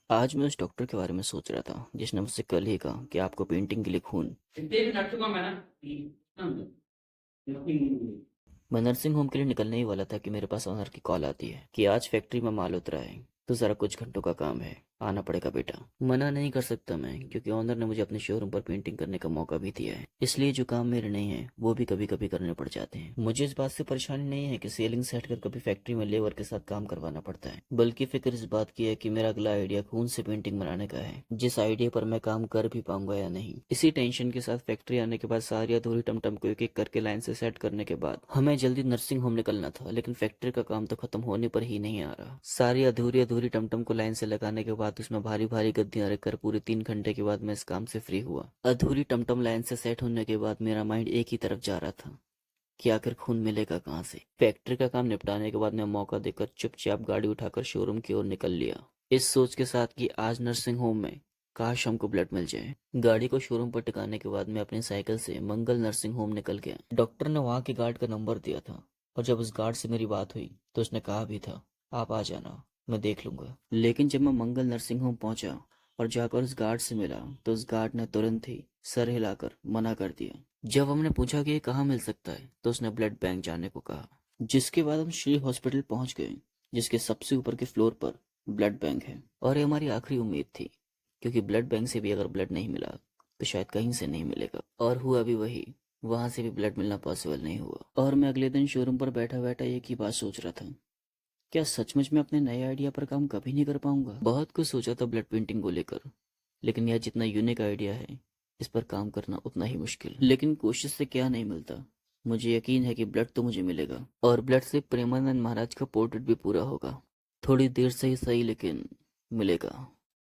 आज मैं उस डॉक्टर के बारे में सोच रहा था जिसने मुझसे कल ही कहा कि आपको पेंटिंग के लिए खून। मैं नर्सिंग होम के लिए निकलने ही वाला था कि मेरे पास ऑनर की कॉल आती है कि आज फैक्ट्री में माल उतरा है, तो जरा कुछ घंटों का काम है, आना पड़ेगा बेटा। मना नहीं कर सकता मैं, क्योंकि ऑनर ने मुझे अपने शोरूम पर पेंटिंग करने का मौका भी दिया है। इसलिए जो काम मेरे नहीं है वो भी कभी कभी करने पड़ जाते हैं। मुझे इस बात से परेशानी नहीं है कि सेलिंग से हटकर कभी फैक्ट्री में लेबर के साथ काम करवाना पड़ता है, बल्कि फिक्र इस बात की है कि मेरा अगला आइडिया खून से पेंटिंग बनाने का है, जिस आइडिया पर मैं काम कर भी पाऊंगा या नहीं। इसी टेंशन के साथ फैक्ट्री आने के बाद सारी अधूरी टमटम को एक एक करके लाइन से सेट करने के बाद हमें जल्दी नर्सिंग होम निकलना था, लेकिन फैक्ट्री का काम तो खत्म होने पर ही नहीं आ रहा। सारी अधूरी अधूरी टमटम को लाइन से लगाने के बाद उसमें भारी भारी गद्दियां रखकर पूरे 3 घंटे के बाद मैं इस काम से फ्री हुआ। अधूरी टमटम लाइन से सेट होने के बाद मेरा माइंड एक ही तरफ जा रहा था कि आखिर खून मिलेगा कहाँ से। फैक्ट्री का काम निपटाने के बाद मैं मौका देकर चुपचाप गाड़ी उठाकर शोरूम की ओर निकल लिया, इस सोच के साथ कि आज नर्सिंग होम में काश हमको ब्लड मिल जाए। गाड़ी को शोरूम पर टिकाने के बाद मैं अपनी साइकिल से मंगल नर्सिंग होम निकल गया। डॉक्टर ने वहाँ के गार्ड का नंबर दिया था, और जब उस गार्ड से मेरी बात हुई तो उसने कहा भी था, आप आ जाना, मैं देख लूंगा। लेकिन जब मैं मंगल नर्सिंग होम पहुंचा और जाकर उस गार्ड से मिला तो उस गार्ड ने तुरंत ही सर हिलाकर मना कर दिया। जब हमने पूछा कि ये कहाँ मिल सकता है तो उसने ब्लड बैंक जाने को कहा, जिसके बाद हम श्री हॉस्पिटल पहुंच गए, जिसके सबसे ऊपर के फ्लोर पर ब्लड बैंक है। और ये हमारी आखिरी उम्मीद थी, क्योंकि ब्लड बैंक से भी अगर ब्लड नहीं मिला तो शायद कहीं से नहीं मिलेगा। और हुआ भी वही, वहां से भी ब्लड मिलना पॉसिबल नहीं हुआ। और मैं अगले दिन शोरूम पर बैठा बैठा एक ही बात सोच रहा था, क्या सचमुच में अपने नए आइडिया पर काम कभी नहीं कर पाऊंगा। बहुत कुछ सोचा था ब्लड पेंटिंग को लेकर, लेकिन यह जितना यूनिक आइडिया है इस पर काम करना उतना ही मुश्किल। लेकिन कोशिश से क्या नहीं मिलता, मुझे यकीन है कि ब्लड तो मुझे मिलेगा, और ब्लड से प्रेमानंद महाराज का पोर्ट्रेट भी पूरा होगा। थोड़ी देर से ही सही, लेकिन मिलेगा।